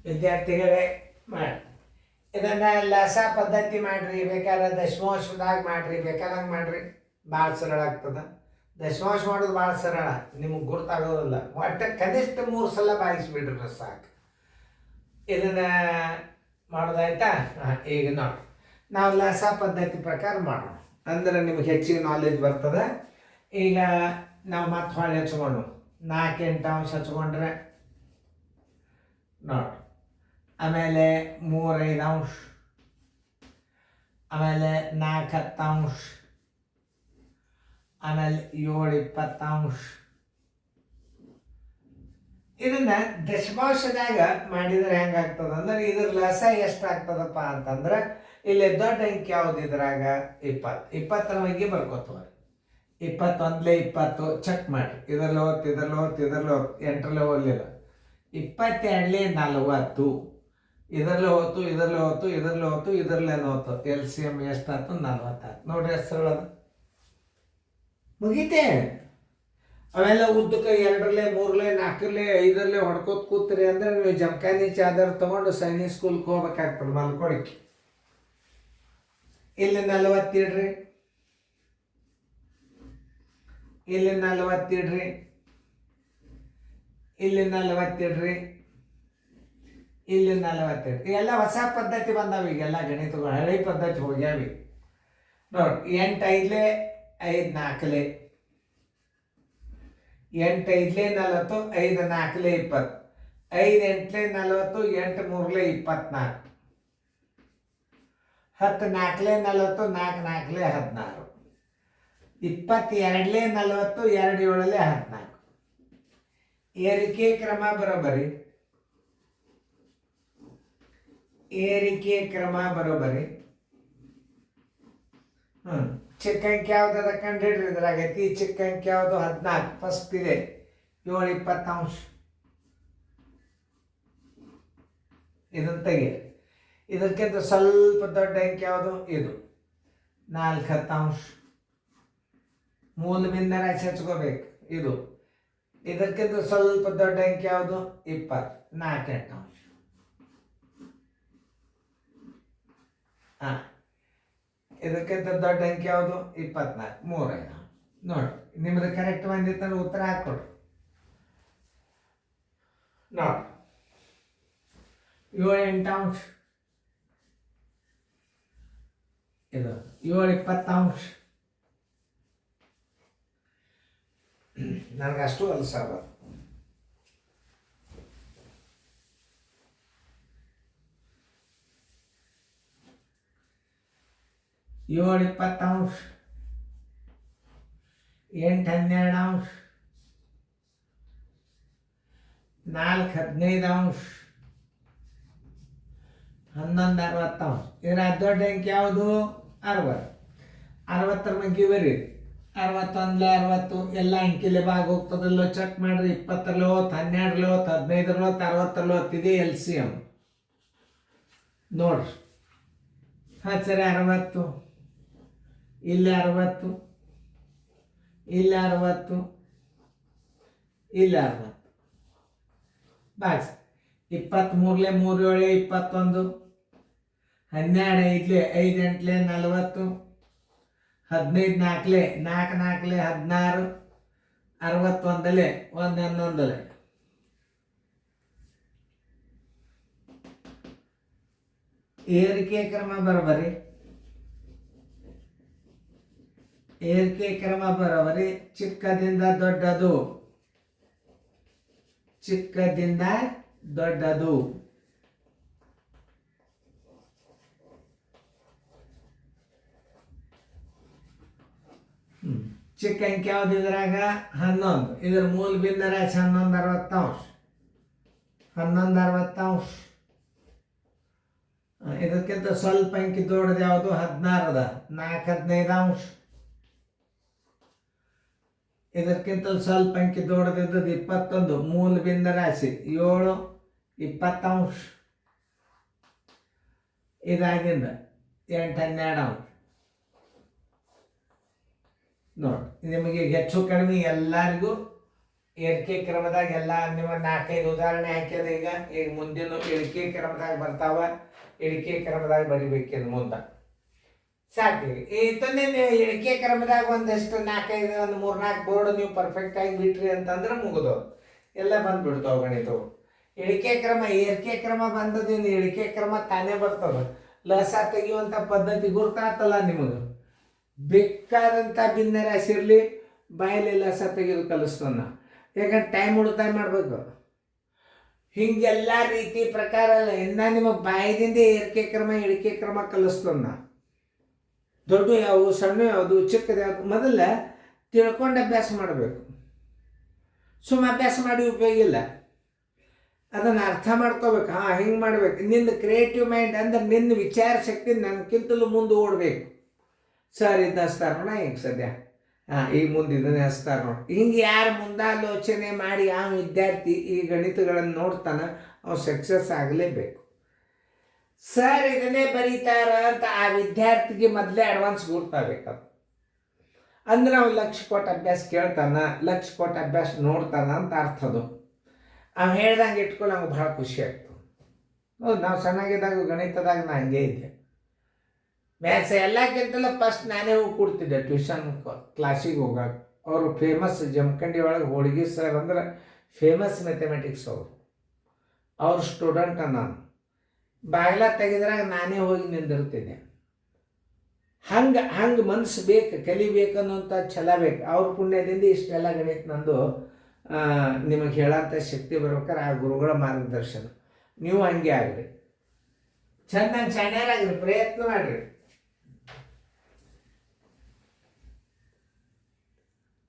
ವಿದ್ಯಾರ್ಥಿಗಳೇ ಮಾಡಿ ಇದನ್ನು ಲಸ ಪದ್ಧತಿ ಮಾಡಿರಿ, ಬೇಕಾದ್ರೆ ದಶಮಾಂಶದಾಗ ಮಾಡಿರಿ, ಬೇಕಾದಂಗೆ ಮಾಡಿರಿ, ಭಾಳ ಸರಳ ಆಗ್ತದೆ. ದಶಮಾಂಶ ಮಾಡೋದು ಭಾಳ ಸರಳ, ನಿಮಗೆ ಗುರ್ತಾಗೋದಿಲ್ಲ. ಒಟ್ಟು ಕನಿಷ್ಠ 3 ಸಲ ಬಾಯಿಸ್ಬಿಡ್ರಿ ಸಾಕು. ಇದನ್ನು ಮಾಡೋದಾಯ್ತಾ? ಈಗ ನೋಡಿ, ನಾವು ಲಸ ಪದ್ಧತಿ ಪ್ರಕಾರ ಮಾಡೋಣ, ಅಂದ್ರೆ ನಿಮ್ಗೆ ಹೆಚ್ಚಿಗೆ ನಾಲೆಜ್ ಬರ್ತದೆ. ಈಗ ನಾವು ಮತ್ತೆ ಹೊಳ್ಳಿ ಹಚ್ಕೊಂಡು 4 8 ಹಚ್ಕೊಂಡ್ರೆ ನೋಡಿ, ಆಮೇಲೆ 3 5 ಆಮೇಲೆ 4 10 ಆಮೇಲೆ 7 20. ಇದನ್ನ ದಶಮಾಂಶದಾಗ ಮಾಡಿದ್ರೆ ಹೆಂಗಾಗ್ತದ ಅಂದ್ರೆ ಇದ್ರ ಲಸ ಎಷ್ಟಾಗ್ತದಪ್ಪ ಅಂತಂದ್ರೆ ಇಲ್ಲಿ ದೊಡ್ಡ ಅಂಕಿ ಯಾವ್ದು ಇದ್ರಾಗ 20. 20ರ ಬಗ್ಗೆ ಬರ್ಕೋತವ್ರಿ. 21 20 ಚೆಕ್ ಮಾಡಿ, ಇದರಲ್ಲಿ ಹೋಗ್ತು, ಇದರಲ್ಲಿ ಹೋಗ್ತು, ಇದರಲ್ಲಿ ಹೋಗ್ತು, 8ರಲ್ಲಿ ಹೋಗಲಿಲ್ಲ. 22 40, ಇದರಲ್ಲಿ ಹೋಯ್ತು, ಇದರಲ್ಲಿ ಹೋಯ್ತು, ಇದರಲ್ಲಿ ಹೋಯ್ತು, ಇದರಲ್ಲೇನು ಹೋಯ್ತು, LCM ಎಷ್ಟಾಯ್ತು? 40 ನೋಡ್ರಿ, ಎಷ್ಟು ಸರಳ ಅದು, ಮುಗೀತೆ. ಅವೆಲ್ಲ ಉದ್ದಕ್ಕೆ 2ರಲ್ಲಿ 3ರಲ್ಲಿ 4ರಲ್ಲಿ 5ರಲ್ಲಿ ಹೊಡ್ಕೋತ ಕೂತ್ರಿ ಅಂದ್ರೆ ನೀವು ಜಮಖಾನಿ ಚಾದರ್ ತಗೊಂಡು ಸೈನಿಕ್ ಸ್ಕೂಲ್ಗೆ ಹೋಗ್ಬೇಕಾಗ್ತದೆ ಮಲ್ಕೊಳಿಕ್ಕೆ. ಇಲ್ಲಿ 40 ಇಡ್ರಿ, ಇಲ್ಲಿ 40 ಇಡ್ರಿ, ಇಲ್ಲಿ 40 ಇಡ್ರಿ, ಇಲ್ಲಿ 40 ಇಡ್ರಿ. ಇವೆಲ್ಲ ಹೊಸ ಪದ್ಧತಿ ಬಂದಾವ, ಈಗೆಲ್ಲ ಗಣಿತಗಳು ಹಳೆ ಪದ್ಧತಿ ಹೋಗ್ಯಾವಿ ನೋಡಿ. 8 5 5 4, 8 5 40, 5 4 20, 5 8 40, 8 3 24, 10 4 40, 4 4 16, 22 40, 2 7 14. ಏರಿಕೆ ಕ್ರಮ ಬರೋಬರಿ, ಏರಿಕೆ ಕ್ರಮ ಬರೋಬರಿ. ಚಿಕ್ಕ ಅಂಕಿ ಯಾವ್ದು ಕಂಡಿಡ್ರಿ, ಇದ್ರಾಗ ಅತಿ ಚಿಕ್ಕ ಅಂಕಿ ಯಾವುದು? 14 ಫಸ್ಟ್ ಇದೆ. 7 20. ಇದನ್ನು ತೆಗೀರಿ. ಇದಕ್ಕಿಂತ ಸ್ವಲ್ಪ ದೊಡ್ಡ ಅಂಕಿ ಯಾವುದು? ಇದು 4 10. ಮೂಲ ಬಿಂದರ ಹಚ್ಕೋಬೇಕು ಇದು. ಇದಕ್ಕಿಂತ ಸ್ವಲ್ಪ ದೊಡ್ಡ ಅಂಕಿ ಯಾವುದು? 20 4 8. ಇದಕ್ಕಿಂತ ದೊಡ್ಡ ಅಂಕಿ ಯಾವುದು? 24 3 5. ನೋಡಿ, ನಿಮ್ದು ಕರೆಕ್ಟ್ ಬಂದಿತ್ತಂದ್ರೆ ಉತ್ತರ ಹಾಕ್ಕೊಡ್ರಿ. ನೋಡಿ, 7 8. ಇದು 7 20. ನನಗಷ್ಟು ಅಲ್ಸ ಬರ್ತದೆ. 7 20, 8 12, 4 15, 11 60. ಇದರ ದೊಡ್ಡ ಅಂಕಿ ಯಾವುದು? 60. 60ರ ಬಗ್ಗೆ ಬರೀ 61 60 ಎಲ್ಲ ಅಂಕಿಲೆ ಭಾಗ ಹೋಗ್ತದಲ್ಲೋ ಚೆಕ್ ಮಾಡ್ರಿ. 20ರಲ್ಲಿ ಹೋತ್, 12ರಲ್ಲಿ ಹೋತ್, 15ರಲ್ಲಿ ಹೋತ್, 60ರಲ್ಲಿ ಹೋತ್. ಇದೆ LCM ನೋಡ್ರಿ. ಸರಿ, 60 ಇಲ್ಲಿ 60, ಇಲ್ಲಿ 60, ಇಲ್ಲಿ 60 ಬಾಕ್ಸ್. 23 3 7 21, 12 5 5 8 40, 15 4 4 4 16, 61 1 11. ಏರಿಕೆ ಕ್ರಮ ಬರೋಬರಿ, ಏರಿಕೆ ಕ್ರಮ ಬರೋಬರಿ. ಚಿಕ್ಕದಿಂದ ದೊಡ್ಡದು, ಚಿಕ್ಕದಿಂದ ದೊಡ್ಡದು. ಚಿಕ್ಕ ಅಂಕಿ ಯಾವ್ದು ಇದ್ರಾಗ? 11. ಇದ್ರ ಮೂಲ ಬಿಂದರ 11 60. 11 60. ಇದಕ್ಕಿಂತ ಸ್ವಲ್ಪ ಅಂಕಿ ದೊಡ್ಡದು ಯಾವುದು? 16 4 15. ಇದಕ್ಕಿಂತ ಸ್ವಲ್ಪ ಅಂಕಿ ದೊಡ್ಡದಿದ್ದದ್ದು 21 ಮೂಲ ಬಿಂದ ರಾಶಿ 7 20. ಇದಾಗಿಂದ 8 12. ನೋಡಿ, ನಿಮಗೆ ಹೆಚ್ಚು ಕಡಿಮೆ ಎಲ್ಲರಿಗೂ ಏರಿಕೆ ಕ್ರಮದಾಗ ಎಲ್ಲ ನಿಮ್ಮ 4-5 ಉದಾಹರಣೆ ಹಾಕ್ಯದ. ಈಗ ಮುಂದಿನ ಇಳಿಕೆ ಕ್ರಮದಾಗ ಬರ್ತಾವ. ಇಳಿಕೆ ಕ್ರಮದಾಗ ಬರಿಬೇಕಿನ್ ಮುಂದೆ ಸಾಕ್ರಿ. ಇದನ್ನೇ ನೀವು ಇಳಿಕೆ ಕ್ರಮದಾಗ ಒಂದಷ್ಟು 4-5 ಒಂದು 3-4 ಬೋರ್ಡ್ ನೀವು ಪರ್ಫೆಕ್ಟಾಗಿ ಬಿಟ್ರಿ ಅಂತಂದ್ರೆ ಮುಗಿದು ಎಲ್ಲ ಬಂದ್ಬಿಡ್ತಾವ ಗಣಿತವು. ಇಳಿಕೆ ಕ್ರಮ ಏರಿಕೆ ಕ್ರಮ ಬಂದದಿಂದ ಇಳಿಕೆ ಕ್ರಮ ತಾನೇ ಬರ್ತದೆ. ಲಸ ತೆಗೆಯುವಂಥ ಪದ್ಧತಿ ಗುರ್ತಾತಲ್ಲ ನಿಮಗೆ. ಬೇಕಾದಂಥ ಭಿನ್ನರಾಶಿ ಇರಲಿ ಬಾಯಲ್ಲಿ ಲಸ ತೆಗೆದು ಕಲಿಸ್ತಾನ. ಯಾಕಂದ್ರೆ ಟೈಮ್ ಉಳಿತಾಯ ಮಾಡಬೇಕು. ಹಿಂಗೆಲ್ಲ ರೀತಿ ಪ್ರಕಾರ ಇನ್ನು ನಿಮಗೆ ಬಾಯದಿಂದ ಏರಿಕೆ ಕ್ರಮ ಇಳಿಕೆ ಕ್ರಮ ಕಲಿಸ್ತಾನ. ದೊಡ್ಡ ಯಾವುದು ಸಣ್ಣ ಯಾವುದು ಚಿಕ್ಕದು ಯಾವುದು ಮೊದಲ ತಿಳ್ಕೊಂಡು ಅಭ್ಯಾಸ ಮಾಡಬೇಕು. ಸುಮ್ಮ ಅಭ್ಯಾಸ ಮಾಡಿ ಉಪಯೋಗ ಇಲ್ಲ. ಅದನ್ನು ಅರ್ಥ ಮಾಡ್ಕೋಬೇಕು. ಹಿಂಗೆ ಮಾಡ್ಬೇಕು. ನಿಂದು ಕ್ರಿಯೇಟಿವ್ ಮೈಂಡ್ ಅಂದ್ರೆ ನಿನ್ನ ವಿಚಾರ ಶಕ್ತಿ ನನಗಿಂತಲೂ ಮುಂದೆ ಓಡಬೇಕು. ಸರ್ ಇದನ್ನ ಹಚ್ತಾರೆ ನೋಡ ಹಿಂಗೆ ಸದ್ಯ ಈಗ ಮುಂದೆ ಇದನ್ನೇ ಹಚ್ತಾರೆ ನೋಡಿ. ಹಿಂಗೆ ಯಾರು ಮುಂದಾಲೋಚನೆ ಮಾಡಿ ಆ ವಿದ್ಯಾರ್ಥಿ ಈ ಗಣಿತಗಳನ್ನು ನೋಡ್ತಾನೆ ಅವ್ನು ಸಕ್ಸಸ್ ಆಗಲೇಬೇಕು. ಸರ್ ಇದನ್ನೇ ಬರೀತಾರ ಅಂತ ಆ ವಿದ್ಯಾರ್ಥಿಗೆ ಮೊದಲೇ ಅಡ್ವಾನ್ಸ್ ಗುರ್ತಾಗಬೇಕದು. ಅಂದ್ರೆ ಅವ್ನು ಲಕ್ಷ ಕೊಟ್ಟು ಅಭ್ಯಾಸ ಕೇಳ್ತಾನ, ಲಕ್ಷ ಕೊಟ್ಟು ಅಭ್ಯಾಸ ನೋಡ್ತಾನ ಅಂತ ಅರ್ಥದು. ಅವ್ನು ಹೇಳ್ದಂಗೆ ಇಟ್ಕೊಂಡು ಅವ್ನಿಗೆ ಭಾಳ ಖುಷಿ ಆಗ್ತದೆ. ಹೌದು, ನಾವು ಸಣ್ಣಾಗಿದ್ದಾಗ ಗಣಿತದಾಗ ನಾ ಹಂಗೆ ಇದ್ದೆ. ಮ್ಯಾಥ್ಸ್ ಎಲ್ಲಕ್ಕಿಂತಲೂ ಫಸ್ಟ್ ನಾನೇ ಹೋಗಿ ಕೊಡ್ತಿದ್ದೆ ಟ್ಯೂಷನ್ ಕ್ಲಾಸಿಗೆ ಹೋಗಾಗ. ಅವರು ಫೇಮಸ್ ಜಮಖಂಡಿ ಒಳಗೆ ಹೋಳಿಗೆ ಸರ್ ಅಂದ್ರೆ ಫೇಮಸ್ ಮ್ಯಾಥಮೆಟಿಕ್ಸ್ ಅವ್ರ ಸ್ಟೂಡೆಂಟ ನಾನು. ಬಾಗಿಲ ತೆಗೆದ್ರಾಗ ನಾನೇ ಹೋಗಿ ನಿಂದಿರ್ತಿದ್ದೆ. ಹಂಗೆ ಮನಸ್ಸು ಬೇಕು, ಕಲಿಬೇಕು ಅನ್ನೋಂಥ ಛಲ ಬೇಕು. ಅವ್ರ ಪುಣ್ಯದಿಂದ ಇಷ್ಟೆಲ್ಲ ಗಣಿತ ನಂದು ನಿಮಗೆ ಹೇಳೋಂಥ ಶಕ್ತಿ ಬರ್ಬೇಕಾದ್ರೆ ಆ ಗುರುಗಳ ಮಾರ್ಗದರ್ಶನ. ನೀವು ಹಂಗೆ ಆಗ್ರಿ, ಚೆನ್ನಾಗಿ ಶಾಣ್ಯರಾಗ್ರಿ, ಪ್ರಯತ್ನ ಮಾಡಿರಿ.